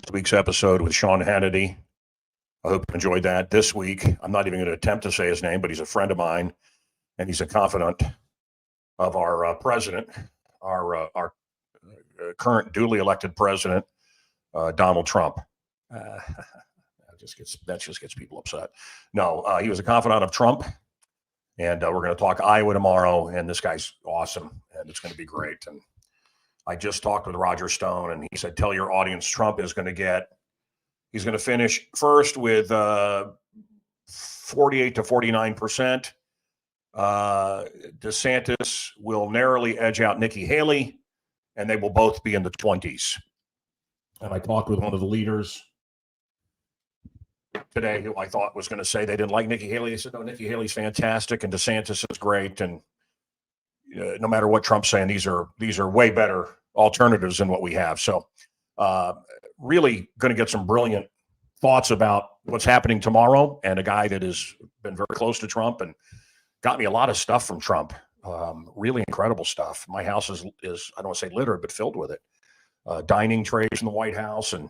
last week's episode with Sean Hannity. I hope you enjoyed that. This week, I'm not even going to attempt to say his name, but he's a friend of mine, and he's a confidant of our president, our current duly elected president, Donald Trump. That just gets people upset. No, he was a confidant of Trump, and we're going to talk Iowa tomorrow, and this guy's awesome, and it's going to be great. And I just talked with Roger Stone, and he said, tell your audience Trump is going to he's going to finish first with 48 to 49%. DeSantis will narrowly edge out Nikki Haley, and they will both be in the 20s. And I talked with one of the leaders today who I thought was going to say they didn't like Nikki Haley. They said, no, Nikki Haley's fantastic, and DeSantis is great, and no matter what Trump's saying, these are way better alternatives than what we have. So really going to get some brilliant thoughts about what's happening tomorrow, and a guy that has been very close to Trump and got me a lot of stuff from Trump. Really incredible stuff. My house is I don't want to say littered, but filled with it. Dining trays from the White House, and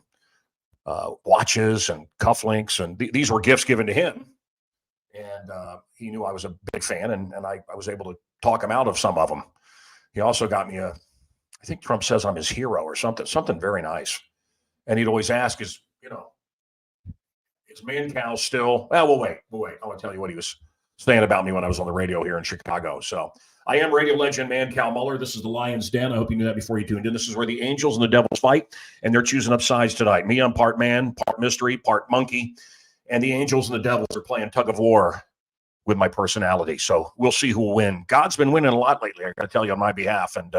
watches and cufflinks, and these were gifts given to him. And he knew I was a big fan, and I was able to talk him out of some of them. He also got me I think Trump says I'm his hero or something very nice. And he'd always ask, is Mancow still, we'll wait. I want to tell you what he was saying about me when I was on the radio here in Chicago. So I am radio legend Mancow Muller. This is the Lion's Den. I hope you knew that before you tuned in. This is where the angels and the devils fight, and they're choosing up sides tonight. Me, I'm part man, part mystery, part monkey, and the angels and the devils are playing tug of war with my personality. So we'll see who will win. God's been winning a lot lately, I got to tell you on my behalf, and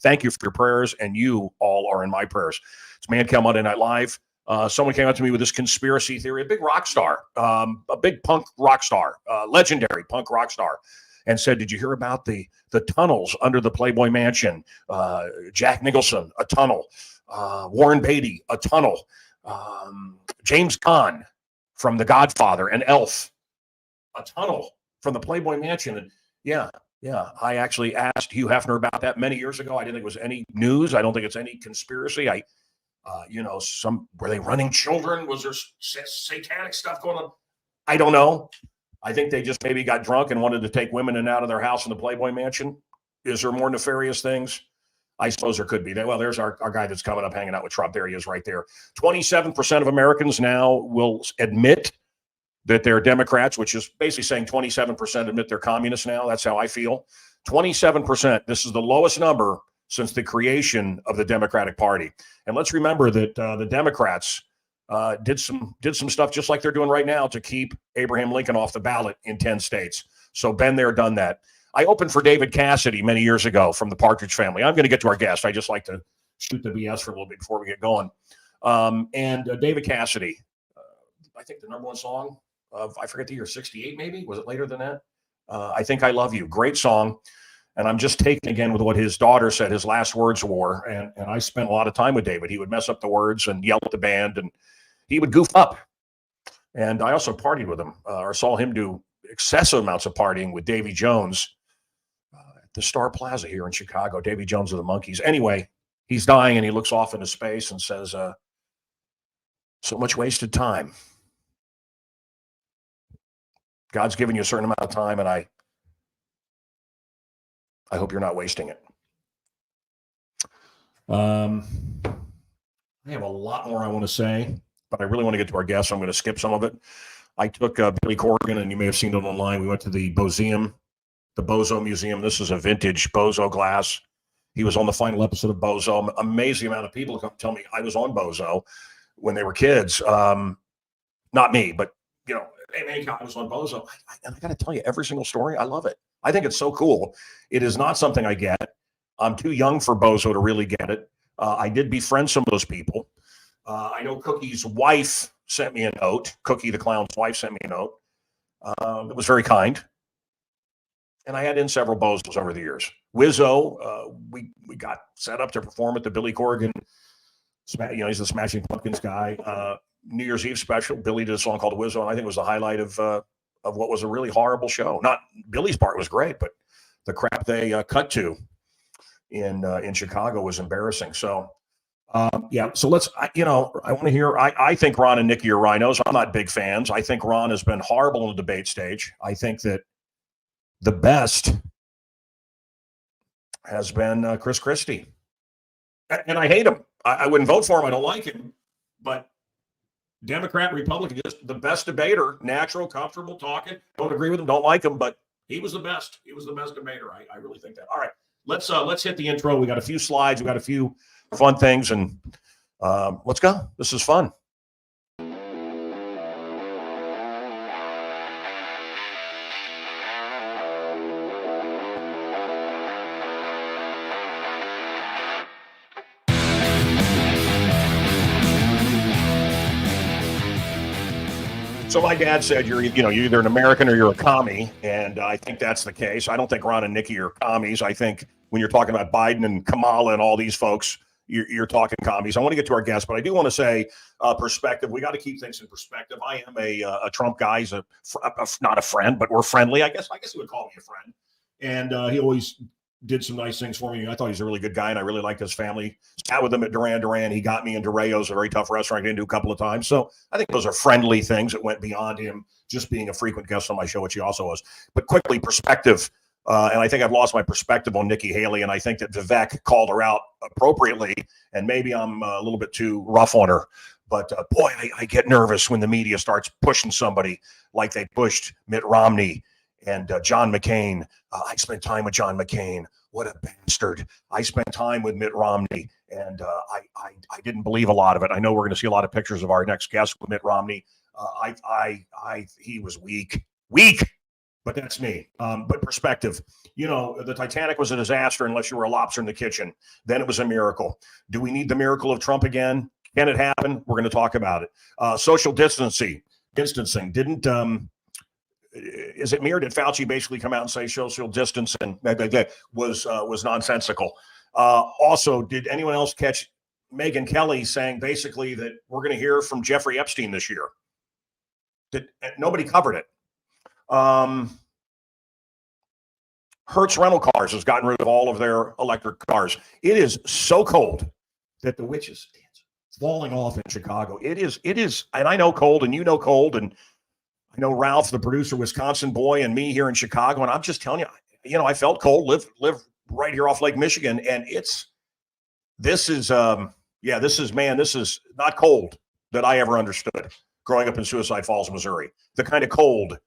thank you for your prayers, and you all are in my prayers. It's Mancow Monday Night Live. Someone came up to me with this conspiracy theory, a big rock star, a big punk rock star, legendary punk rock star, and said, did you hear about the tunnels under the Playboy Mansion? Jack Nicholson, a tunnel. Warren Beatty, a tunnel. James Caan from The Godfather and Elf, a tunnel from the Playboy Mansion. And yeah, I actually asked Hugh Hefner about that many years ago. I didn't think it was any news. I don't think it's any conspiracy. Were they running children? Was there satanic stuff going on? I don't know. I think they just maybe got drunk and wanted to take women in and out of their house in the Playboy Mansion. Is there more nefarious things? I suppose there could be. Well, there's our guy that's coming up hanging out with Trump. There he is right there. 27% of Americans now will admit that they're Democrats, which is basically saying 27% admit they're communists now. That's how I feel. 27%. This is the lowest number since the creation of the Democratic Party. And let's remember that the Democrats did some stuff just like they're doing right now to keep Abraham Lincoln off the ballot in 10 states. So been there, done that. I opened for David Cassidy many years ago from the Partridge Family. I'm going to get to our guest. I just like to shoot the BS for a little bit before we get going. David Cassidy, I think the number one song of, I forget the year, 68 maybe? Was it later than that? I Think I Love You. Great song. And I'm just taken again with what his daughter said his last words were. And I spent a lot of time with David. He would mess up the words and yell at the band, and he would goof up. And I also partied with him, or saw him do excessive amounts of partying with Davy Jones at the Star Plaza here in Chicago. Davy Jones of the Monkees. Anyway, he's dying, and he looks off into space and says, so much wasted time. God's given you a certain amount of time, and I hope you're not wasting it. I have a lot more I want to say, but I really want to get to our guests, so I'm going to skip some of it. I took Billy Corgan, and you may have seen it online. We went to the Bozo Museum. This is a vintage Bozo glass. He was on the final episode of Bozo. Amazing amount of people come tell me I was on Bozo when they were kids. Not me, but, hey, man, I was on Bozo. And I got to tell you, every single story, I love it. I think it's so cool. It is not something I get. I'm too young for Bozo to really get it. I did befriend some of those people. I know Cookie's wife sent me a note. Cookie, the clown's wife, sent me a note. That was very kind. And I had in several Bozos over the years. Wizzo, we got set up to perform at the Billy Corgan. He's the Smashing Pumpkins guy. New Year's Eve special. Billy did a song called Wizzo, and I think it was the highlight of what was a really horrible show. Not Billy's part was great, but the crap they cut to in Chicago was embarrassing. So Yeah, so I want to hear. I think Ron and Nikki are rhinos. I'm not big fans. I think Ron has been horrible on the debate stage. I think that the best has been Chris Christie. And I hate him. I wouldn't vote for him. I don't like him. But Democrat, Republican, just the best debater, natural, comfortable, talking. Don't agree with him, don't like him, but he was the best. He was the best debater. I really think that. All right, let's hit the intro. We got a few slides. We got a few fun things, and let's go. This is fun. So my dad said you're either an American or you're a commie, and I think that's the case. I don't think Ron and Nikki are commies. I think when you're talking about Biden and Kamala and all these folks, you're talking commies. I want to get to our guests, but I do want to say perspective. We got to keep things in perspective. I am a Trump guy. He's not a friend, but we're friendly. I guess he would call me a friend, and he always did some nice things for me. I thought he's a really good guy, and I really liked his family. Sat with him at Duran. He got me into Rayo's, a very tough restaurant I didn't do a couple of times. So I think those are friendly things that went beyond him just being a frequent guest on my show, which he also was. But quickly, perspective. And I think I've lost my perspective on Nikki Haley, and I think that Vivek called her out appropriately, and maybe I'm a little bit too rough on her. But boy, I get nervous when the media starts pushing somebody like they pushed Mitt Romney and John McCain. I spent time with John McCain. What a bastard. I spent time with Mitt Romney, and I didn't believe a lot of it. I know we're going to see a lot of pictures of our next guest with Mitt Romney. He was weak, but that's me. But perspective, the Titanic was a disaster unless you were a lobster in the kitchen. Then it was a miracle. Do we need the miracle of Trump again? Can it happen? We're going to talk about it. Social distancing didn't, is it mere? Did Fauci basically come out and say social distancing was nonsensical? Also, did anyone else catch Megyn Kelly saying basically that we're going to hear from Jeffrey Epstein this year? Nobody covered it. Hertz rental cars has gotten rid of all of their electric cars. It is so cold that the witches falling off in Chicago. It is, and I know cold, and cold, and I know Ralph, the producer, Wisconsin boy, and me here in Chicago, and I'm just telling you, I felt cold. Live right here off Lake Michigan, and this is not cold that I ever understood growing up in Suicide Falls, Missouri. The kind of cold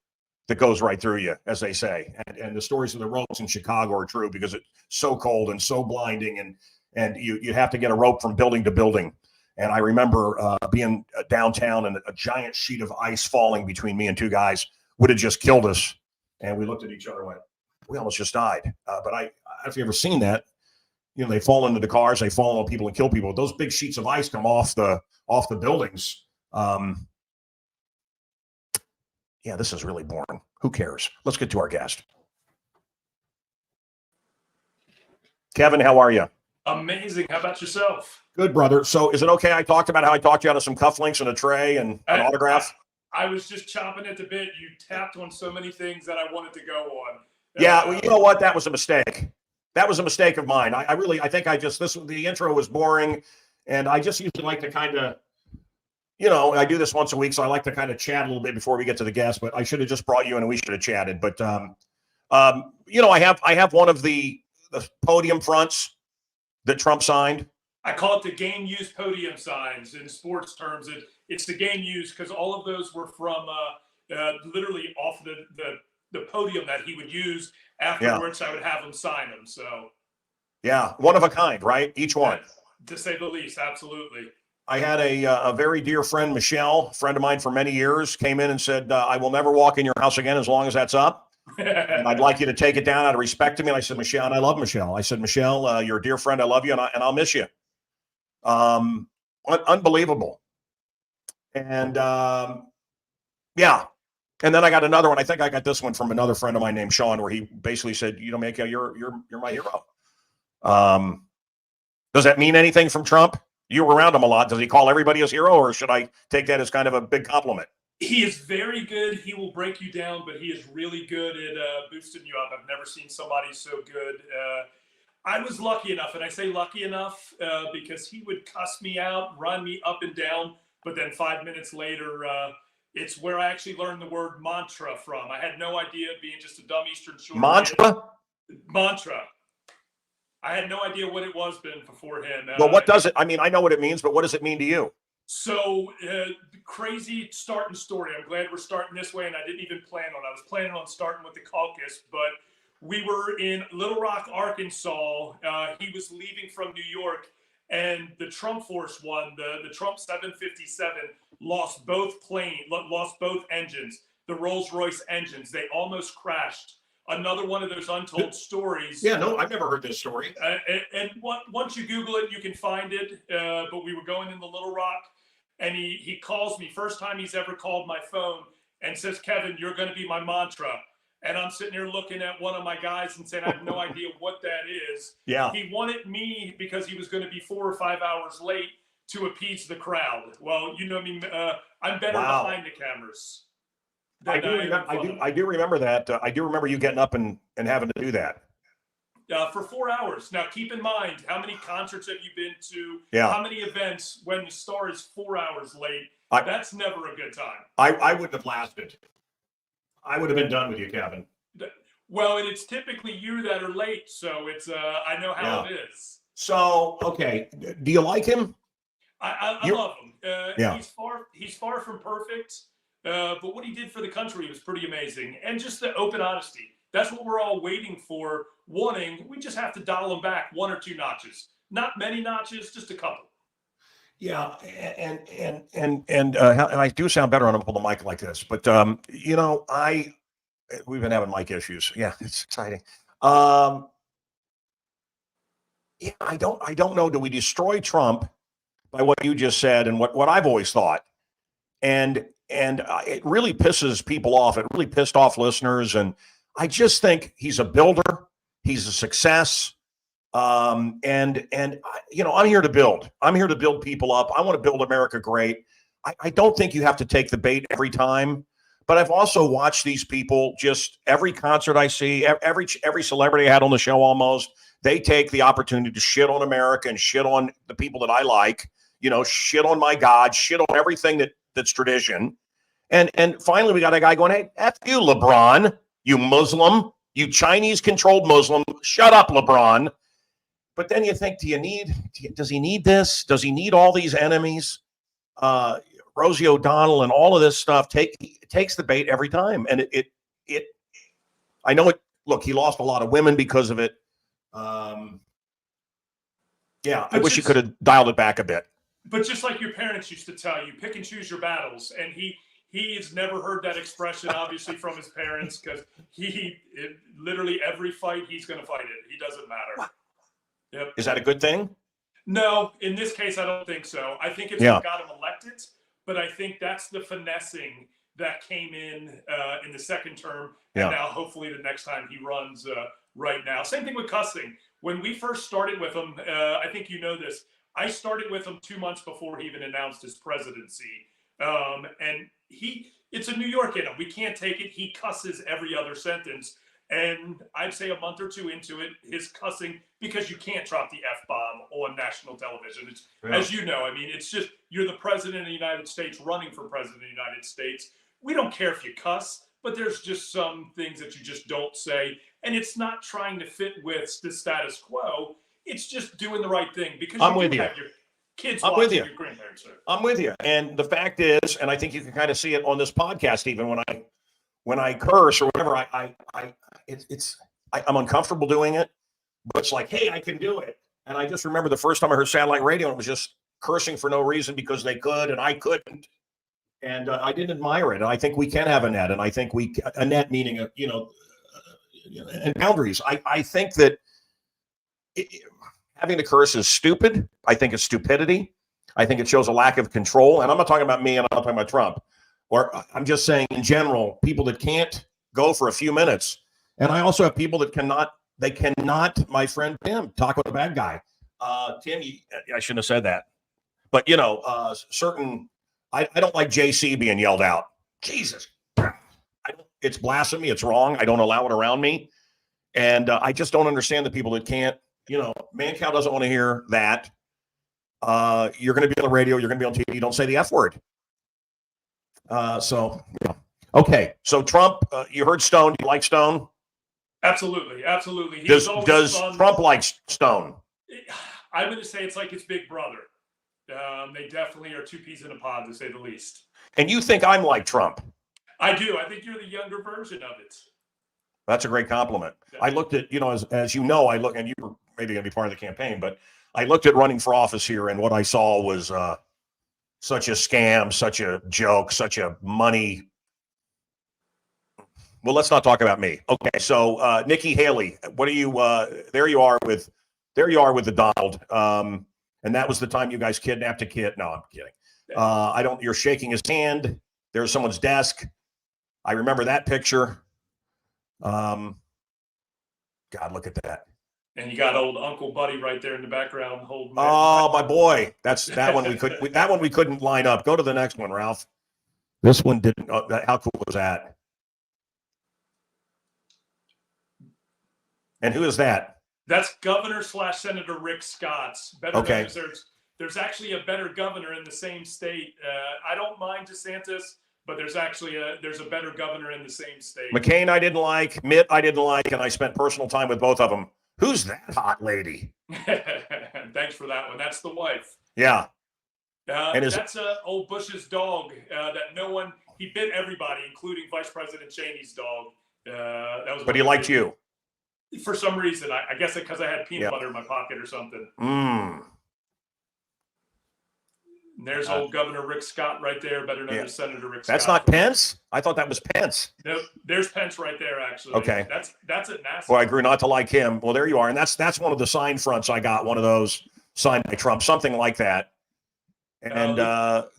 that goes right through you, as they say. And the stories of the ropes in Chicago are true because it's so cold and so blinding, and you have to get a rope from building to building. And I remember being downtown and a giant sheet of ice falling between me and two guys would have just killed us. And we looked at each other and went, we almost just died. But I don't know if you've ever seen that. They fall into the cars, they fall on people and kill people. Those big sheets of ice come off the buildings. Yeah, this is really boring. Who cares? Let's get to our guest. Kevin, how are you? Amazing. How about yourself? Good, brother. So is it okay I talked about how I talked you out of some cufflinks and a tray and an autograph? I was just chomping at the bit. You tapped on so many things that I wanted to go on. Yeah, well, you know what? That was a mistake. That was a mistake of mine. The intro was boring, and I just usually like to kind of, I do this once a week, so I like to kind of chat a little bit before we get to the guest, but I should have just brought you in and we should have chatted. But, I have one of the podium fronts that Trump signed. I call it the game used podium signs in sports terms. It's the game used because all of those were from literally off the podium that he would use afterwards. Yeah. I would have him sign them. So, yeah, one of a kind, right? Each one. To say the least, absolutely. I had a very dear friend, Michelle, friend of mine for many years, came in and said, I will never walk in your house again as long as that's up. And I'd like you to take it down out of respect to me. And I said, Michelle, and I love Michelle. I said, Michelle, you're a dear friend. I love you, and I'll miss you. Unbelievable. And yeah. And then I got another one. I think I got this one from another friend of mine named Sean, where he basically said, Mancow, you're my hero. Does that mean anything from Trump? You were around him a lot. Does he call everybody his hero, or should I take that as kind of a big compliment? He is very good. He will break you down, but he is really good at boosting you up. I've never seen somebody so good. I was lucky enough, and I say lucky enough because he would cuss me out, run me up and down, but then 5 minutes later, it's where I actually learned the word mantra from. I had no idea, being just a dumb Eastern Shore Mantra? kid. Mantra. I had no idea what it was before him. Well, what does it? I mean, I know what it means, but what does it mean to you? So crazy starting story. I'm glad we're starting this way, and I didn't even plan on. I was planning on starting with the caucus, but we were in Little Rock, Arkansas. He was leaving from New York, and the Trump Force One, the Trump 757, lost both engines, the Rolls-Royce engines. They almost crashed. Another one of those untold stories. Yeah, no, I've never heard this story. And once you Google it, you can find it. But we were going into Little Rock, and he calls me, first time he's ever called my phone, and says, "Kevin, you're going to be my mantra." And I'm sitting here looking at one of my guys and saying, I have no idea what that is. Yeah. He wanted me, because he was going to be 4 or 5 hours late, to appease the crowd. Well, you know me, I'm better behind the cameras. I do remember that. I do remember you getting up and having to do that. For 4 hours. Now, keep in mind, how many concerts have you been to? Yeah. How many events when the star is 4 hours late? That's never a good time. I wouldn't have lasted. I would have been done with you, Kevin. Well, and it's typically you that are late, so it's I know how it is. So, okay, do you like him? I love him. Yeah. He's far from perfect, but what he did for the country was pretty amazing. And just the open honesty. That's what we're all waiting for, wanting. We just have to dial him back 1 or 2 notches. Not many notches, just a couple. Yeah, and I do sound better on a mic like this, but you know, we've been having mic issues. Yeah, it's exciting. Yeah, I don't know. Do we destroy Trump by what you just said and what I've always thought? And it really pisses people off. It really pissed off listeners, and I just think he's a builder. He's a success. And you know, I'm here to build. I'm here to build people up. I want to build America great. I don't think you have to take the bait every time, but I've also watched these people, just every concert I see, every celebrity I had on the show almost, they take the opportunity to shit on America and shit on the people that I like, you know, shit on my God, shit on everything that's tradition. And finally we got a guy going, "Hey, F you, LeBron, you Muslim, you Chinese controlled Muslim. Shut up, LeBron." But then you think, does he need this? Does he need all these enemies? Rosie O'Donnell and all of this stuff takes the bait every time. And I know it, look, he lost a lot of women because of it. Yeah, I wish he could have dialed it back a bit. But just like your parents used to tell you, pick and choose your battles. And he has never heard that expression, obviously, from his parents, because literally every fight, he's going to fight it. He doesn't matter. Yep. Is that a good thing? No, in this case, I don't think so. I think it's what got him elected, but I think that's the finessing that came in the second term, and now hopefully the next time he runs right now. Same thing with cussing. When we first started with him, I think you know this, I started with him 2 months before he even announced his presidency. And it's a New York in him. We can't take it. He cusses every other sentence. And I'd say a month or 2 into it, his cussing, because you can't drop the F-bomb on national television. It's, as you know, I mean, it's just, you're the president of the United States running for president of the United States. We don't care if you cuss, but there's just some things that you just don't say. And it's not trying to fit with the status quo. It's just doing the right thing, because I'm with you. Have your kids watching, your grandparents are. I'm with you. And the fact is, and I think you can kind of see it on this podcast, even when I curse or whatever, I'm uncomfortable doing it, but it's like, hey, I can do it. And I just remember the first time I heard satellite radio, and it was just cursing for no reason because they could and I couldn't. And I didn't admire it. And I think we can have a net. And I think a net meaning, and boundaries. I think that having to curse is stupid. I think it's stupidity. I think it shows a lack of control. And I'm not talking about me, and I'm not talking about Trump. Or I'm just saying in general, people that can't go for a few minutes. And I also have people that cannot, my friend Tim, talk with a bad guy. Tim, I shouldn't have said that. But, I don't like JC being yelled out. Jesus. It's blasphemy. It's wrong. I don't allow it around me. And I just don't understand the people that can't. Mancow doesn't want to hear that. You're going to be on the radio. You're going to be on TV. Don't say the F word. Okay. So Trump, you heard Stone. Do you like Stone? Absolutely. Absolutely. Does Trump like Stone? I'm going to say it's like his big brother. They definitely are two peas in a pod, to say the least. And you think I'm like Trump? I do. I think you're the younger version of it. That's a great compliment. I looked at, as you know, and you were maybe going to be part of the campaign, but I looked at running for office here, and what I saw was such a scam, such a joke, such a money. Well, let's not talk about me. Okay, so Nikki Haley, what are you? There you are with the Donald, and that was the time you guys kidnapped a kid. No, I'm kidding. You're shaking his hand. There's someone's desk. I remember that picture. God, look at that. And you got old Uncle Buddy right there in the background holding. Oh, my boy. That one we couldn't line up. Go to the next one, Ralph. This one didn't. How cool was that? And who is that? That's Governor / Senator Rick Scott's. Okay. There's actually a better governor in the same state. I don't mind DeSantis, but there's a better governor in the same state. McCain I didn't like, Mitt I didn't like, and I spent personal time with both of them. Who's that hot lady? Thanks for that one. That's the wife. Yeah. That's old Bush's dog. He bit everybody, including Vice President Cheney's dog. But he liked you. For some reason. I guess because I had peanut butter in my pocket or something. And there's old Governor Rick Scott right there, better known as Senator Rick Scott. That's not Pence? I thought that was Pence. Nope, there's Pence right there, actually. Okay. That's at NASA. Well, I grew not to like him. Well, there you are. And that's one of the sign fronts I got, one of those signed by Trump, something like that. And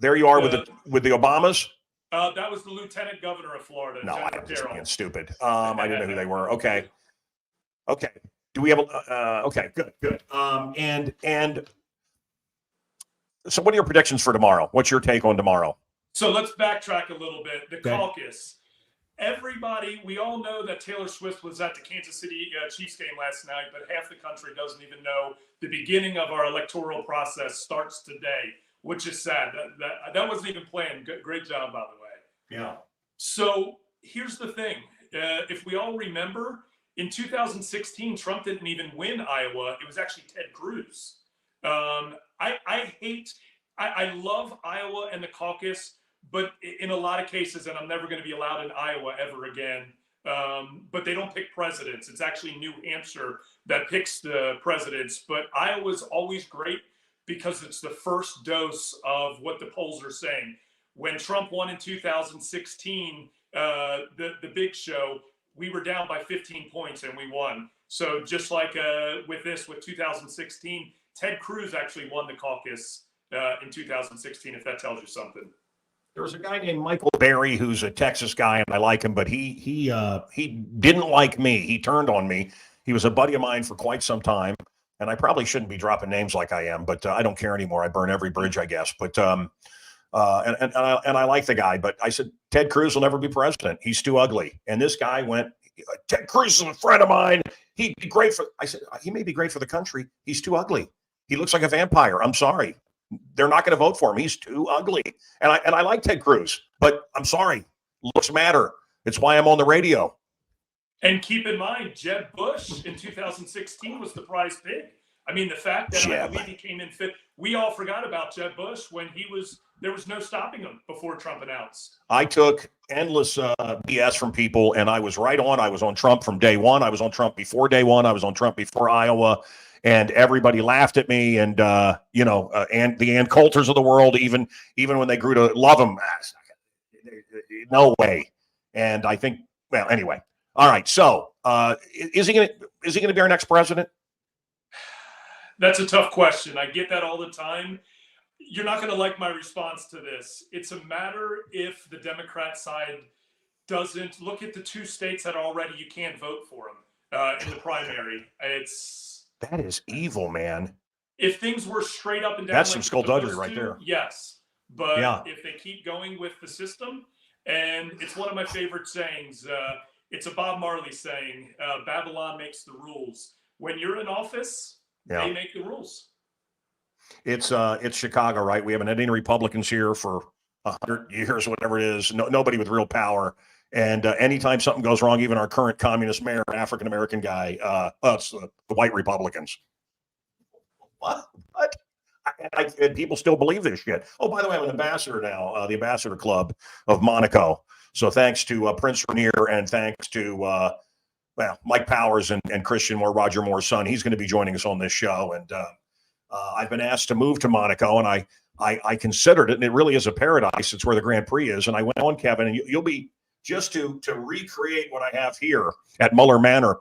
there you are with the Obamas. That was the Lieutenant Governor of Florida. No, I'm just being stupid. I didn't know who they were. Okay. Do we have okay, good. And so what are your predictions for tomorrow? What's your take on tomorrow? So let's backtrack a little bit. The caucus. Everybody, we all know that Taylor Swift was at the Kansas City Chiefs game last night, but half the country doesn't even know the beginning of our electoral process starts today, which is sad. That wasn't even planned. Great job, by the way. Yeah. So here's the thing. If we all remember, in 2016, Trump didn't even win Iowa. It was actually Ted Cruz. I love Iowa and the caucus, but in a lot of cases, and I'm never going to be allowed in Iowa ever again, but they don't pick presidents. It's actually New Hampshire that picks the presidents. But Iowa's always great because it's the first dose of what the polls are saying. When Trump won in 2016, the big show, we were down by 15 points and we won. So just like with 2016, Ted Cruz actually won the caucus in 2016, if that tells you something. There was a guy named Michael Berry who's a Texas guy, and I like him, but he didn't like me. He turned on me. He was a buddy of mine for quite some time, and I probably shouldn't be dropping names like I am, but I don't care anymore. I burn every bridge, I guess. But and I like the guy, but I said Ted Cruz will never be president. He's too ugly. And this guy went, Ted Cruz is a friend of mine. He'd be great for. I said he may be great for the country. He's too ugly. He looks like a vampire. I'm sorry. They're not going to vote for him. He's too ugly. And I like Ted Cruz, but I'm sorry. Looks matter. It's why I'm on the radio. And keep in mind, Jeb Bush in 2016 was the prize pick. I mean, the fact that I believe he came in fifth. We all forgot about Jeb Bush when there was no stopping him before Trump announced. I took endless BS from people, and I was right on. I was on Trump from day one. I was on Trump before day one. I was on Trump before Iowa. And everybody laughed at me, and and the Ann Coulters of the world, even when they grew to love him, no way. And I think, well, anyway, all right. So, is he gonna be our next president? That's a tough question. I get that all the time. You're not going to like my response to this. It's a matter if the Democrat side doesn't look at the two states that already you can't vote for them in the primary. That is evil, man. If things were straight up and down, that's some skullduggery right there. Yes, but if they keep going with the system, and it's one of my favorite sayings. It's a Bob Marley saying, "Babylon makes the rules." When you're in office, They make the rules. It's Chicago, right? We haven't had any Republicans here for 100 years, whatever it is. Nobody with real power. And anytime something goes wrong, even our current communist mayor, African-American guy, it's the white Republicans. What? And people still believe this shit. Oh, by the way, I'm an ambassador now, the Ambassador Club of Monaco. So thanks to Prince Rainier and thanks to Mike Powers and Christian Moore, Roger Moore's son. He's going to be joining us on this show. And I've been asked to move to Monaco, and I considered it, and it really is a paradise. It's where the Grand Prix is. And I went on, Kevin, and you'll be just to recreate what I have here at Muller Manor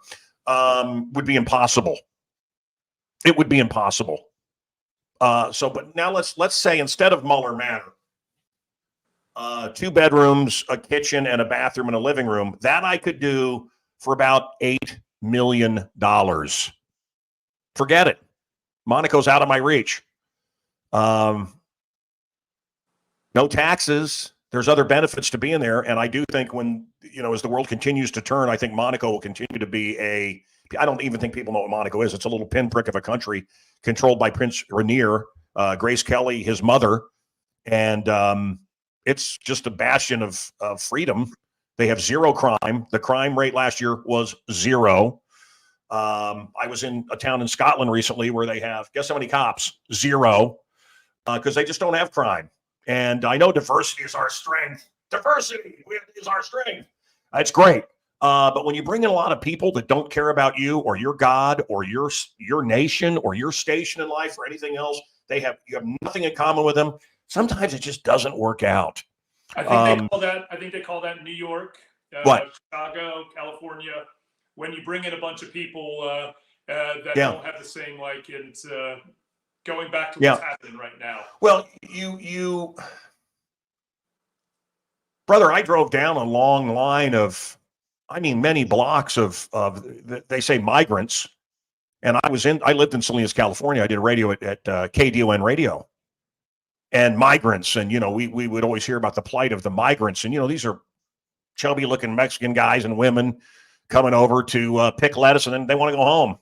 would be impossible. It would be impossible. But now let's say instead of Muller Manor, 2 bedrooms, a kitchen, and a bathroom and a living room, that I could do for about $8 million. Forget it. Monaco's out of my reach. No taxes. There's other benefits to being there. And I do think when, as the world continues to turn, I think Monaco will continue to be I don't even think people know what Monaco is. It's a little pinprick of a country controlled by Prince Rainier, Grace Kelly, his mother. And it's just a bastion of freedom. They have zero crime. The crime rate last year was 0. I was in a town in Scotland recently where they have, guess how many cops? 0, because they just don't have crime. And I know diversity is our strength. Diversity is our strength. It's great. But when you bring in a lot of people that don't care about you or your God or your nation or your station in life or anything else, you have nothing in common with them. Sometimes it just doesn't work out. I think they call that New York, Chicago, California. When you bring in a bunch of people that don't have the same, it's going back to what's happening right now. Well, brother, I drove down a long line of, many blocks of they say migrants. And I lived in Salinas, California. I did radio at KDON radio and migrants. And, we would always hear about the plight of the migrants. And, these are chubby looking Mexican guys and women coming over to pick lettuce, and then they want to go home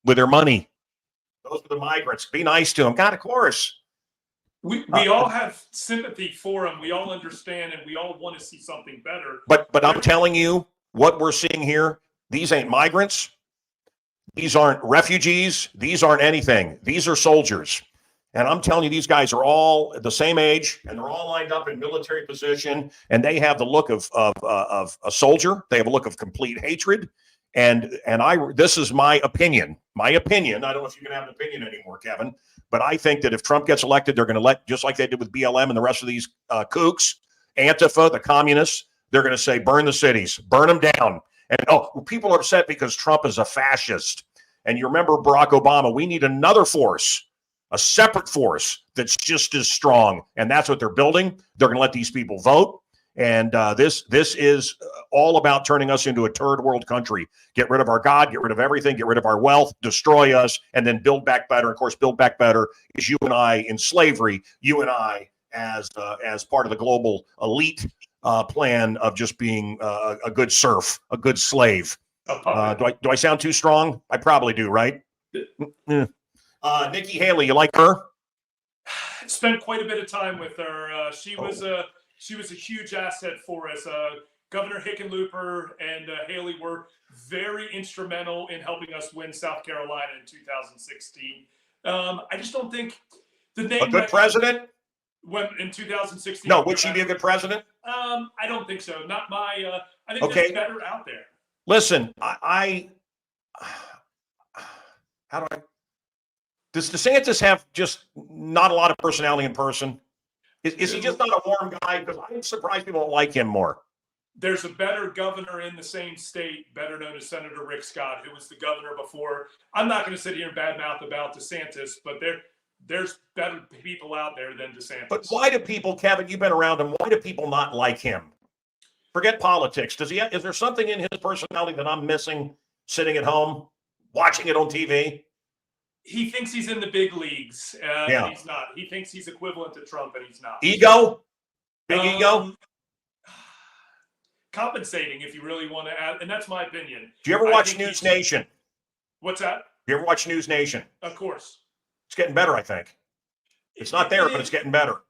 with their money. Those are the migrants. Be nice to them. God, of course. We all have sympathy for them. We all understand, and we all want to see something better. But I'm telling you, what we're seeing here, these ain't migrants. These aren't refugees. These aren't anything. These are soldiers. And I'm telling you, these guys are all the same age, and they're all lined up in military position, and they have the look of a soldier. They have a look of complete hatred. And this is my opinion. I don't know if you can have an opinion anymore, Kevin, but I think that if Trump gets elected, they're going to let, just like they did with BLM and the rest of these kooks, Antifa, the communists, they're going to say, burn the cities, burn them down. And people are upset because Trump is a fascist. And you remember Barack Obama, we need another force, a separate force that's just as strong. And that's what they're building. They're going to let these people vote. And this is all about turning us into a third world country. Get rid of our God, get rid of everything, get rid of our wealth, destroy us, and then build back better. Of course, build back better is you and I in slavery, you and I as part of the global elite plan of just being a good serf, a good slave. Do I sound too strong? I probably do, right? Nikki Haley, you like her? Spent quite a bit of time with her. She was a huge asset for us. Governor Hickenlooper and Haley were very instrumental in helping us win South Carolina in 2016. I just don't think the name. A good president? When in 2016. No, would she be a good president? I don't think so. Not my. I think there's better out there. Listen, does DeSantis have just not a lot of personality in person? Is he just not a warm guy? Because I'm surprised people don't like him more. There's a better governor in the same state, better known as Senator Rick Scott, who was the governor before. I'm not going to sit here and badmouth about DeSantis, but there's better people out there than DeSantis. But why do people, Kevin, you've been around him, why do people not like him? Forget politics. Is there something in his personality that I'm missing sitting at home, watching it on TV? He thinks he's in the big leagues, and he's not. He thinks he's equivalent to Trump, and he's not. Ego? Big ego? Compensating, if you really want to add, and that's my opinion. Do you ever watch News Nation? What's that? You ever watch News Nation? Of course. It's getting better, I think. It's not there, but it's getting better.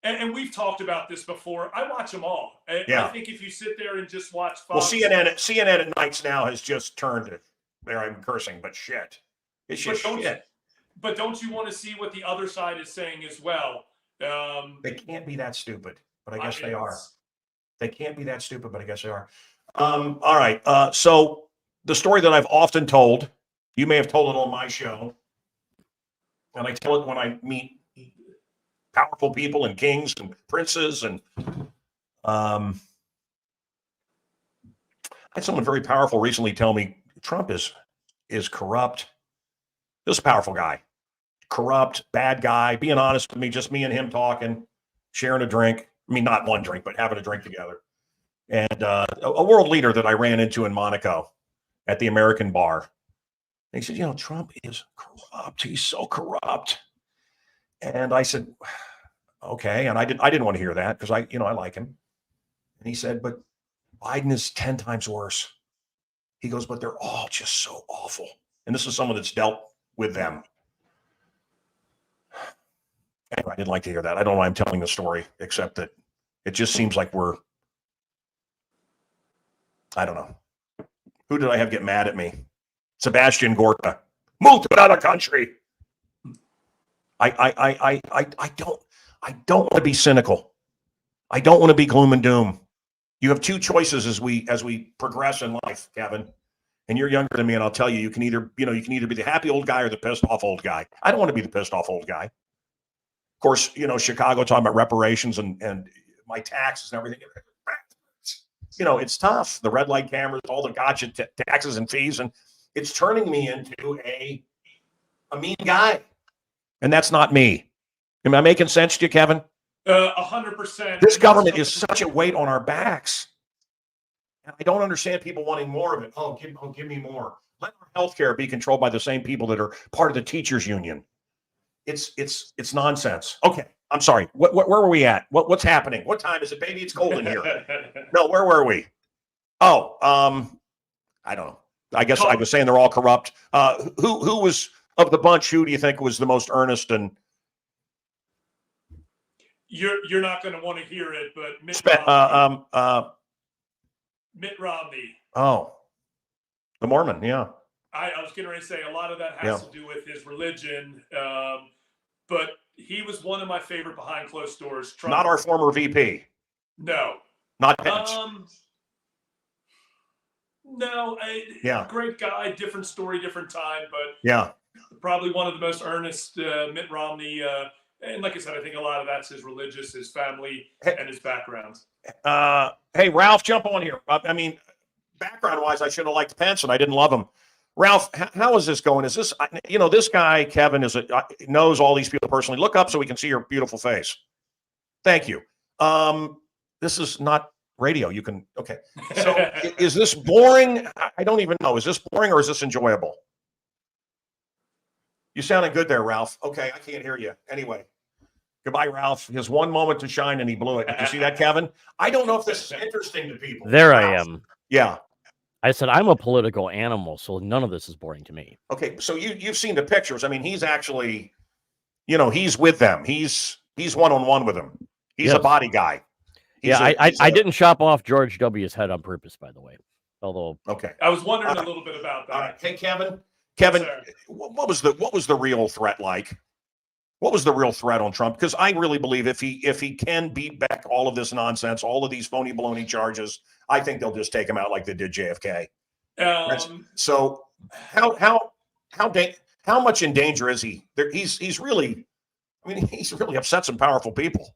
And we've talked about this before. I watch them all. Yeah. I think if you sit there and just watch Fox. Well, CNN at nights now has just turned it. There, I'm cursing, but shit. It's just shit. But don't you want to see what the other side is saying as well? They can't be that stupid, but I guess they are. They can't be that stupid, but I guess they are. All right. So the story that I've often told, you may have told it on my show, and I tell it when I meet powerful people and kings and princes, and I had someone very powerful recently tell me Trump is corrupt. This is a powerful guy, corrupt, bad guy. Being honest with me, just me and him talking, sharing a drink. I mean, not one drink, but having a drink together. And a world leader that I ran into in Monaco at the American bar. And he said, Trump is corrupt. He's so corrupt. And I said, okay. And I didn't want to hear that because I like him. And he said, but Biden is 10 times worse. He goes, but they're all just so awful. And this is someone that's dealt with them. Anyway, I didn't like to hear that. I don't know why I'm telling the story, except that it just seems like I don't know. Who did I have get mad at me? Sebastian Gorka. Move to another country. I don't want to be cynical. I don't want to be gloom and doom. You have two choices as we progress in life, Kevin. And you're younger than me, and I'll tell you, you can either be the happy old guy or the pissed off old guy. I don't want to be the pissed off old guy. Of course, Chicago talking about reparations and my taxes and everything. It's tough. The red light cameras, all the gotcha taxes and fees, and it's turning me into a mean guy. And that's not me. Am I making sense to you, Kevin? 100%. This government is such a weight on our backs. And I don't understand people wanting more of it. Give me more. Let our healthcare be controlled by the same people that are part of the teachers union. It's nonsense. Okay, I'm sorry. Where were we at? What's happening? What time is it, baby? It's cold in here. No, where were we? Oh, I don't know. I guess I was saying they're all corrupt. Who was of the bunch? Who do you think was the most earnest and? You're not going to want to hear it, but Mitt Romney. Oh, the Mormon, yeah. I was getting ready to say a lot of that has to do with his religion, but he was one of my favorite behind closed doors. Trump. Not our former VP. No. Not Pence. No. Great guy, different story, different time, but probably one of the most earnest Mitt Romney. And like I said, I think a lot of that's his religious, his family, and his background. Hey, Ralph, jump on here. I mean, background-wise, I should have liked Pence, and I didn't love him. Ralph, how is this going? Is this, this guy, Kevin, knows all these people personally. Look up so we can see your beautiful face. Thank you. This is not radio. You can, okay. So is this boring? I don't even know. Is this boring or is this enjoyable? You sounded good there, Ralph. Okay, I can't hear you. Anyway, goodbye, Ralph. He has one moment to shine and he blew it. Did you see that, Kevin? I don't know if this is interesting to people. There Ralph. I am. Yeah. I said, I'm a political animal, so none of this is boring to me. Okay, so you've seen the pictures. I mean, he's actually, he's with them. He's one-on-one with them. He's a body guy. I didn't chop off George W.'s head on purpose, by the way. Although, okay, I was wondering a little bit about that. All right. Hey, Kevin, what was the real threat like? What was the real threat on Trump? Because I really believe if he can beat back all of this nonsense, all of these phony baloney charges, I think they'll just take him out like they did JFK. So how much in danger is he? He's really upset some powerful people.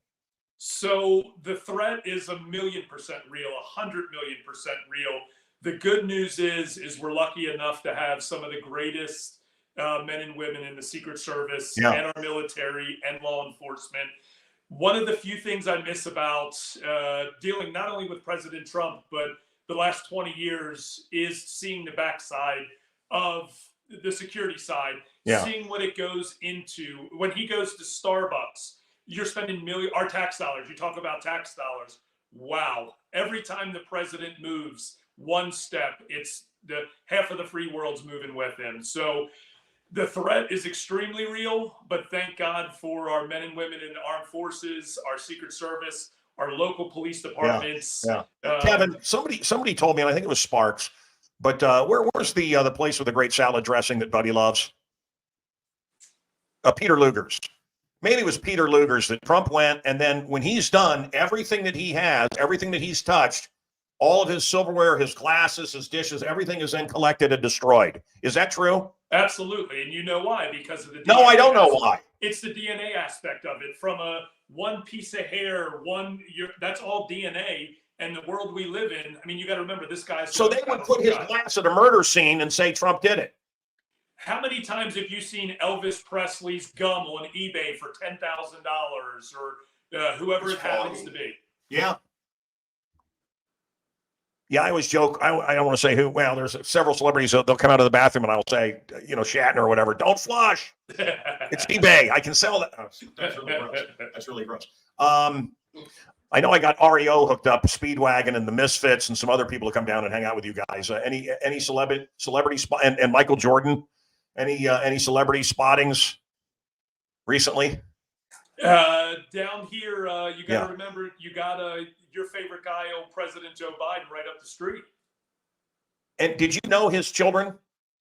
So the threat is 1,000,000% real, 100,000,000% real. The good news is we're lucky enough to have some of the greatest men and women in the Secret Service and our military and law enforcement. One of the few things I miss about dealing not only with President Trump, but the last 20 years is seeing the backside of the security side, seeing what it goes into. When he goes to Starbucks, you're spending our tax dollars. You talk about tax dollars. Wow. Every time the president moves one step, it's the half of the free world's moving with him. So The threat is extremely real, but thank God for our men and women in the armed forces, our Secret Service, our local police departments. Yeah. Kevin, somebody told me, and I think it was Sparks, but where's the place with the great salad dressing that Buddy loves? Peter Luger's. Maybe it was Peter Luger's that Trump went, and then when he's done, everything that he has, everything that he's touched, all of his silverware, his glasses, his dishes, everything is then collected and destroyed. Is that true? Absolutely. And you know why? Because of the DNA. No, I don't know why. It's the DNA aspect of it. From a one piece of hair, that's all DNA. And the world we live in, I mean, you got to remember this guy's. So they would put his glass at a murder scene and say Trump did it. How many times have you seen Elvis Presley's gum on eBay for $10,000 or whoever it happens to be? Yeah. Yeah, I always joke. I don't want to say who. Well, there's several celebrities. They'll come out of the bathroom and I'll say, Shatner or whatever, don't flush. It's eBay. I can sell that. Oh, that's really gross. That's really gross. I know I got REO hooked up, Speedwagon, and the Misfits, and some other people to come down and hang out with you guys. Any celebrity spot and Michael Jordan? Any celebrity spottings recently? Down here, you got to remember, you got your favorite guy, old President Joe Biden, right up the street. And did you know his children?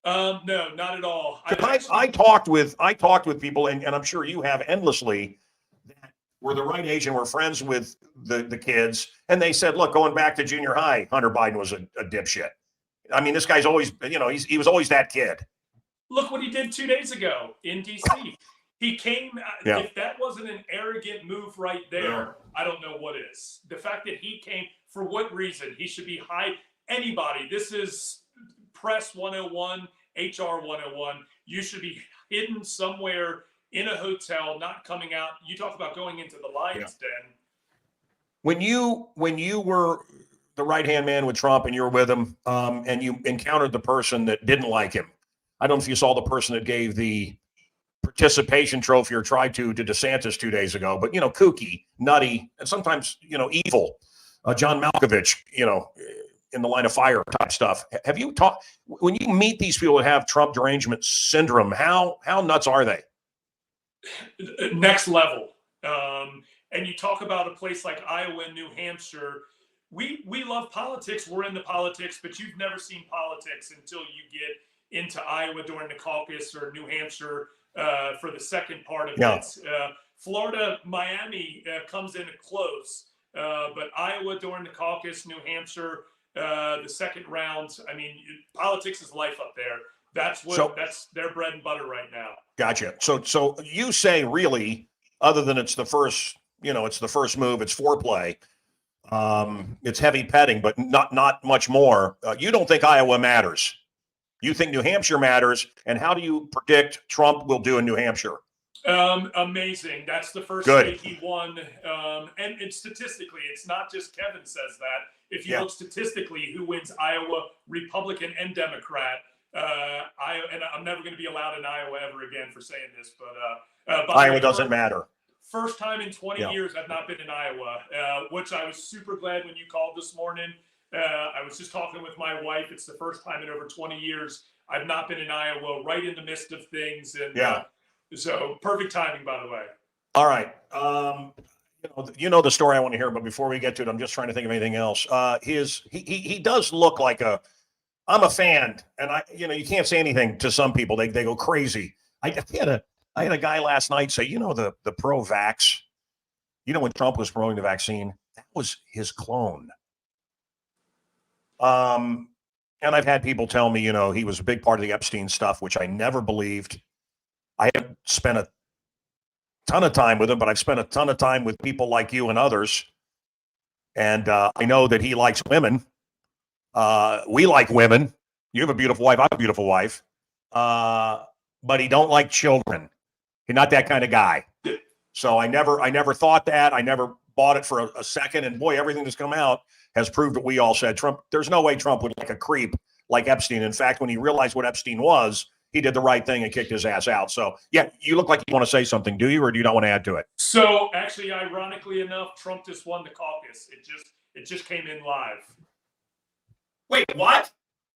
No, not at all. I talked with people, and I'm sure you have endlessly, that were the right age and were friends with the kids, and they said, look, going back to junior high, Hunter Biden was a dipshit. I mean, this guy's always, he was always that kid. Look what he did 2 days ago in D.C. He came. If that wasn't an arrogant move right there, I don't know what is. The fact that he came, for what reason? He should be anybody. This is Press 101, HR 101. You should be hidden somewhere in a hotel, not coming out. You talk about going into the lion's den. When you were the right-hand man with Trump and you were with him, and you encountered the person that didn't like him, I don't know if you saw the person that gave the participation trophy or tried to DeSantis 2 days ago, but, kooky, nutty, and sometimes, evil, John Malkovich, in the line of fire type stuff. Have you talked, when you meet these people that have Trump derangement syndrome, how nuts are they? Next level. And you talk about a place like Iowa and New Hampshire. We love politics. We're into politics, but you've never seen politics until you get into Iowa during the caucus or New Hampshire for the second part of it. Florida, Miami comes in close, but Iowa during the caucus, New Hampshire, the second round. I mean, politics is life up there. That's their bread and butter right now. Gotcha. So you say really, other than it's the first move, it's foreplay. It's heavy petting, but not much more. You don't think Iowa matters. You think New Hampshire matters, and how do you predict Trump will do in New Hampshire? Amazing. That's the first state he won. And statistically, it's not just Kevin says that. If you look statistically, who wins Iowa, Republican and Democrat, and I'm never going to be allowed in Iowa ever again for saying this, but Iowa doesn't matter. First time in 20 years I've not been in Iowa, which I was super glad when you called this morning. I was just talking with my wife. It's the first time in over 20 years I've not been in Iowa, right in the midst of things. And so perfect timing, by the way. All right. The story I want to hear, but before we get to it, I'm just trying to think of anything else. He does look like I'm a fan, and you can't say anything to some people. They go crazy. I had a guy last night say, the pro-vax, when Trump was promoting the vaccine, that was his clone. And I've had people tell me, he was a big part of the Epstein stuff, which I never believed. I haven't spent a ton of time with him, but I've spent a ton of time with people like you and others. And I know that he likes women. We like women. You have a beautiful wife. I have a beautiful wife. But he don't like children. He's not that kind of guy. So I never thought that. I never bought it for a second. And boy, everything that's come out has proved what we all said. Trump, there's no way Trump would like a creep like Epstein. In fact, when he realized what Epstein was, he did the right thing and kicked his ass out. So, yeah, you look like you want to say something, do you, or do you not want to add to it? So, actually, ironically enough, Trump just won the caucus. It just came in live. Wait, what?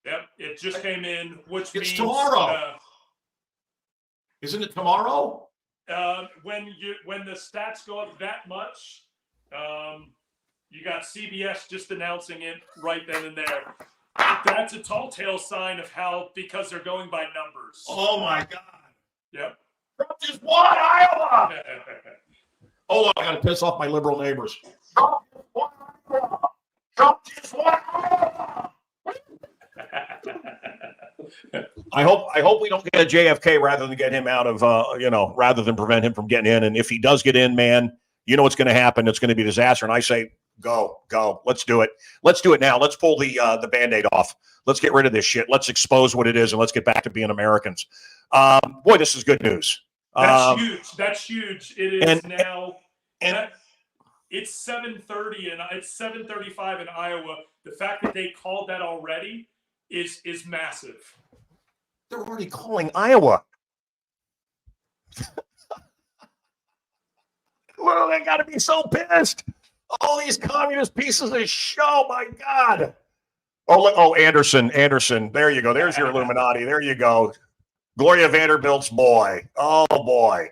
Yep, it just came in, which it's means tomorrow. Isn't it tomorrow? When the stats go up that much, you got CBS just announcing it right then and there. That's a tall tale sign of how, because they're going by numbers. Oh my God. Yep. Trump just won Iowa. Hold on, I got to piss off my liberal neighbors. Trump just won Iowa. Trump just won Iowa. I hope we don't get a JFK rather than get him out of, rather than prevent him from getting in. And if he does get in, man, you know what's going to happen. It's going to be a disaster. And I say, go. Let's do it. Let's do it now. Let's pull the Band-Aid off. Let's get rid of this shit. Let's expose what it is, and let's get back to being Americans. Boy, this is good news. That's huge. That's huge. It is now. It's 7:30 and it's 7:35 in Iowa. The fact that they called that already is massive. They're already calling Iowa. Well, they got to be so pissed. All these communist pieces of shit. Oh, my God. Oh, Anderson. There you go. There's your Illuminati. There you go. Gloria Vanderbilt's boy. Oh, boy.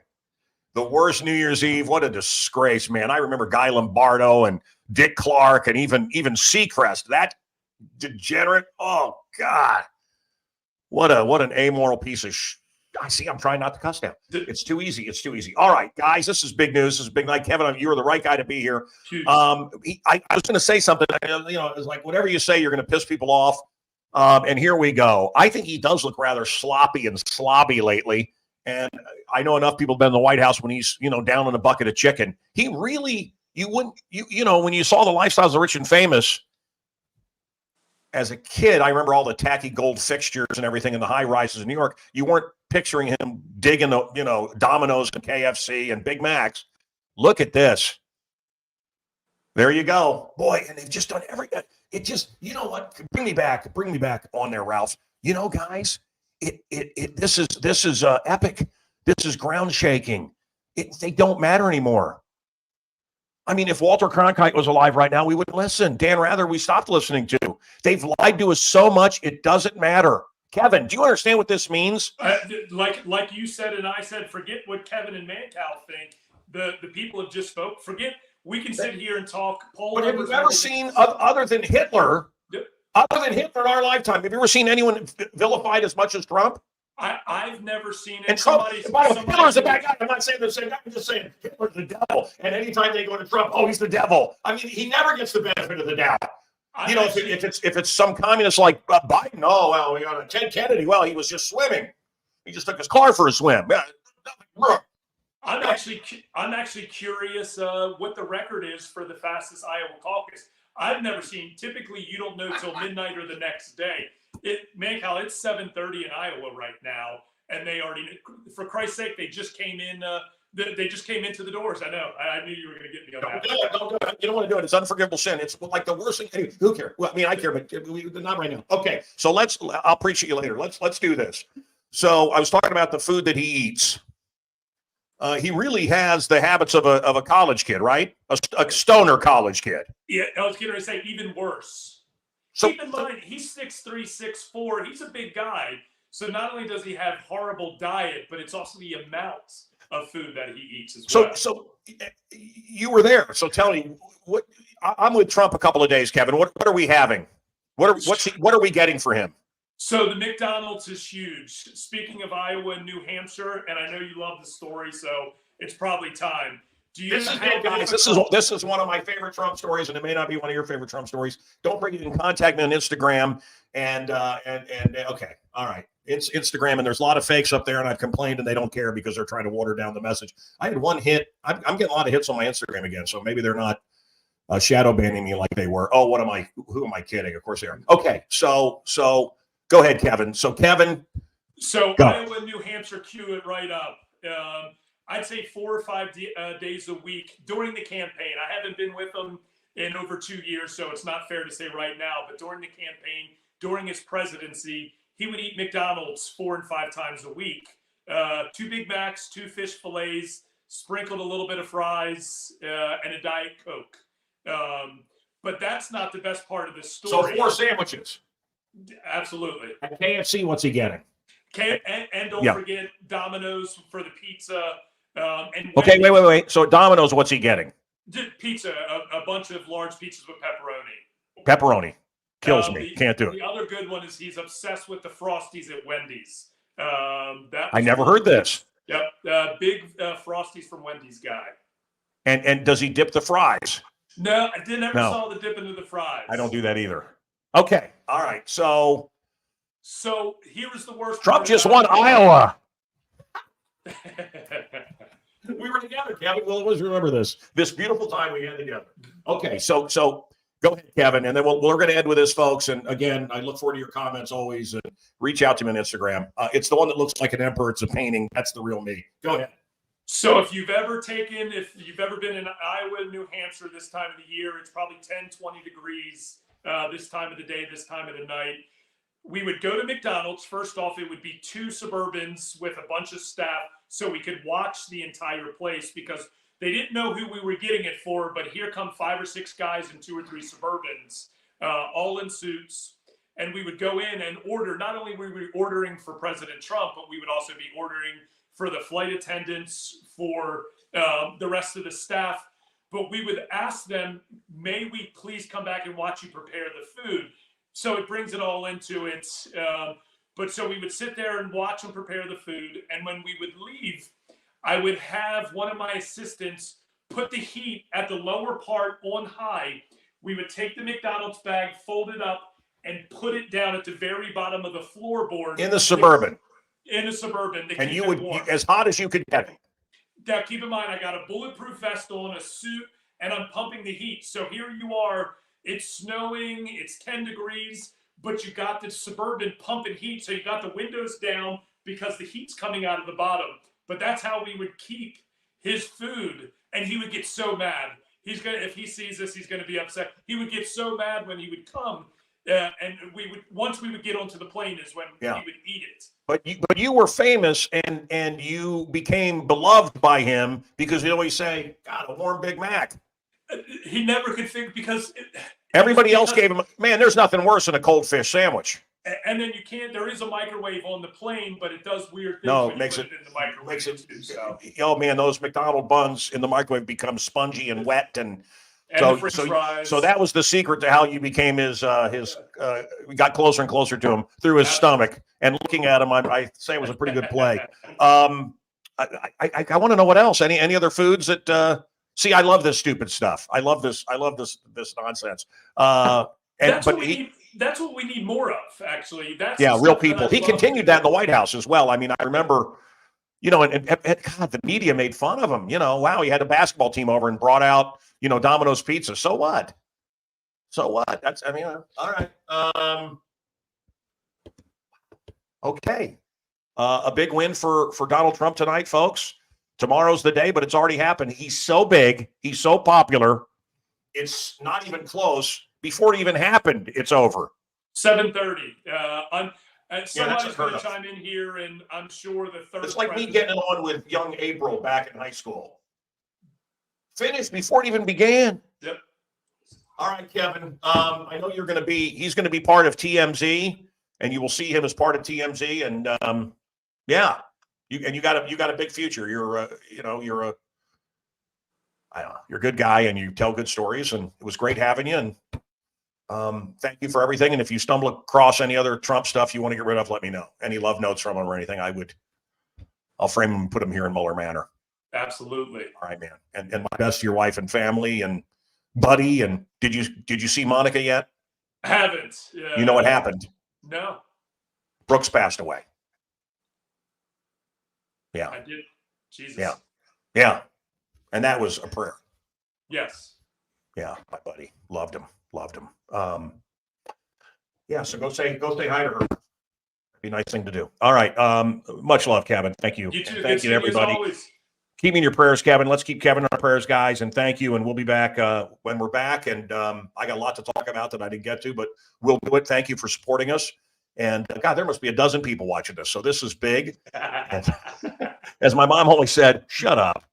The worst New Year's Eve. What a disgrace, man. I remember Guy Lombardo and Dick Clark and even Seacrest. That degenerate. Oh, God. What an amoral piece of shit. I see. I'm trying not to cuss now. It's too easy. All right, guys, this is big news. This is big night. Kevin, you were the right guy to be here. I was going to say something. It's like whatever you say, you're going to piss people off. And here we go. I think he does look rather sloppy and slobby lately. And I know enough people have been in the White House when he's, down in a bucket of chicken. He really, when you saw the lifestyles of the rich and famous, as a kid, I remember all the tacky gold fixtures and everything in the high rises in New York. You weren't picturing him digging the, Domino's and KFC and Big Macs. Look at this. There you go. Boy, and they've just done it just, you know what? Bring me back on there, Ralph. Guys, this is epic. This is ground shaking. They don't matter anymore. I mean, if Walter Cronkite was alive right now, we wouldn't listen. Dan Rather, we stopped listening to. They've lied to us so much, it doesn't matter. Kevin, do you understand what this means? Like you said and I said, forget what Kevin and Mancow think. The people have just spoke. Forget, we can sit here and talk. But have you ever seen, other than Hitler in our lifetime, have you ever seen anyone vilified as much as Trump? I've never seen it. And Trump, Hitler's a bad guy. I'm not saying the same guy. I'm just saying Hitler's the devil. And anytime they go to Trump, he's the devil. I mean, he never gets the benefit of the doubt. If it's some communist like Biden, we got Ted Kennedy. Well, he was just swimming. He just took his car for a swim. I'm actually curious what the record is for the fastest Iowa caucus. I've never seen. Typically, you don't know till midnight or the next day. Mancow, it's 7:30 in Iowa right now, and they already. For Christ's sake, they just came in. They just came into the doors. I know. I knew you were going to get me on that. Don't do it. You don't want to do it. It's unforgivable sin. It's like the worst thing. Anyway, who cares? Well, I mean, I care, but not right now. Okay, so I'll preach to you later. Let's do this. So I was talking about the food that he eats. He really has the habits of a college kid, right? A stoner college kid. Yeah, I was going to say even worse. So, keep in mind, he's 6'3", 6'4". He's a big guy. So not only does he have horrible diet, but it's also the amount of food that he eats as well. So you were there. So tell me, what? I'm with Trump a couple of days, Kevin. What are we having? What are we getting for him? So the McDonald's is huge. Speaking of Iowa and New Hampshire, and I know you love the story, so it's probably time. This is one of my favorite Trump stories, and it may not be one of your favorite Trump stories. Don't forget you can contact me on Instagram and okay, all right. It's Instagram, and there's a lot of fakes up there, and I've complained, and they don't care because they're trying to water down the message. I had one hit. I'm getting a lot of hits on my Instagram again, so maybe they're not shadow banning me like they were. Oh, who am I kidding? Of course they are. Okay, so go ahead, Kevin. So Kevin. So Iowa, New Hampshire, cue it right up. I'd say 4 or 5 days a week during the campaign. I haven't been with him in over 2 years, so it's not fair to say right now. But during the campaign, during his presidency, he would eat McDonald's 4 and 5 times a week. 2 Big Macs, 2 fish fillets, sprinkled a little bit of fries, and a Diet Coke. But that's not the best part of this story. So 4 sandwiches. Absolutely. At KFC, what's he getting? And don't forget Domino's for the pizza. And okay, wait. So Domino's, what's he getting? Pizza, a bunch of large pizzas with pepperoni. Pepperoni. Kills me. Can't do it. The other good one is he's obsessed with the Frosties at Wendy's. I never heard this. Yep. Big Frosties from Wendy's guy. And does he dip the fries? No, I never saw the dip into the fries. I don't do that either. Okay. All right. So here's the worst. Trump just won Iowa. We were together, Kevin. We'll always remember this beautiful time we had together. Okay, so go ahead, Kevin, and then we're going to end with this, folks. And again, I look forward to your comments always. And reach out to me on Instagram. It's the one that looks like an emperor. It's a painting. That's the real me. Go ahead. So if you've ever been in Iowa, New Hampshire this time of the year, it's probably 10, 20 degrees this time of the day, this time of the night. We would go to McDonald's. First off, it would be 2 Suburbans with a bunch of staff so we could watch the entire place because they didn't know who we were getting it for, but here come 5 or 6 guys and 2 or 3 Suburbans, all in suits. And we would go in and order. Not only were we ordering for President Trump, but we would also be ordering for the flight attendants, for the rest of the staff. But we would ask them, may we please come back and watch you prepare the food? So it brings it all into it. But so we would sit there and watch them prepare the food. And when we would leave, I would have one of my assistants put the heat at the lower part on high. We would take the McDonald's bag, fold it up, and put it down at the very bottom of the floorboard. In the Suburban. In a Suburban. And you would, as hot as you could get it. Now, keep in mind, I got a bulletproof vest on, a suit, and I'm pumping the heat. So here you are. It's snowing. It's 10 degrees. But you got the Suburban pumping heat. So you got the windows down because the heat's coming out of the bottom. But that's how we would keep his food. And he would get so mad. If he sees this, he's gonna be upset. He would get so mad when he would come. And once we would get onto the plane is when he would eat it. But you were famous and you became beloved by him because he'd always say, God, a warm Big Mac. He never could think because everybody else gave him, man, there's nothing worse than a cold fish sandwich. And then there is a microwave on the plane, but it does weird things when you put it in the microwave. Oh man, those McDonald's buns in the microwave become spongy and wet so that was the secret to how you became his we got closer and closer to him through his stomach. And looking at him, I say it was a pretty good play. I want to know what else. Any other foods that see, I love this stupid stuff. I love this nonsense. That's what we need more of, actually. Real people. He continued that in the White House as well. I mean, I remember, and God, the media made fun of him. Wow, he had a basketball team over and brought out, Domino's pizza. So what? All right. Okay. A big win for Donald Trump tonight, folks. Tomorrow's the day, but it's already happened. He's so big. He's so popular. It's not even close. Before it even happened, it's over. 7:30. Somebody's going to chime in here, and I'm sure the third. It's like me getting on with young April back in high school. Finished before it even began. Yep. All right, Kevin. I know he's going to be part of TMZ, and you will see him as part of TMZ. And you got a big future. You're a good guy, and you tell good stories. And it was great having you. And thank you for everything. And if you stumble across any other Trump stuff you want to get rid of, let me know. Any love notes from him or anything, I'll frame them and put them here in Mueller Manor. Absolutely. All right, man. And my best to your wife and family and buddy. And did you see Monica yet? I haven't. You know what happened? No. Brooks passed away. Yeah. I did. Jesus. Yeah. Yeah. And that was a prayer. Yes. Yeah, my buddy. Loved him. So go say hi to her. It'd be a nice thing to do. All right. Much love, Kevin. Thank you. You too. Thank you to everybody. Keep me in your prayers, Kevin. Let's keep Kevin in our prayers, guys. And thank you. And we'll be back when we're back. And I got a lot to talk about that I didn't get to, but we'll do it. Thank you for supporting us. And God, there must be a dozen people watching this. So this is big. As my mom always said, shut up.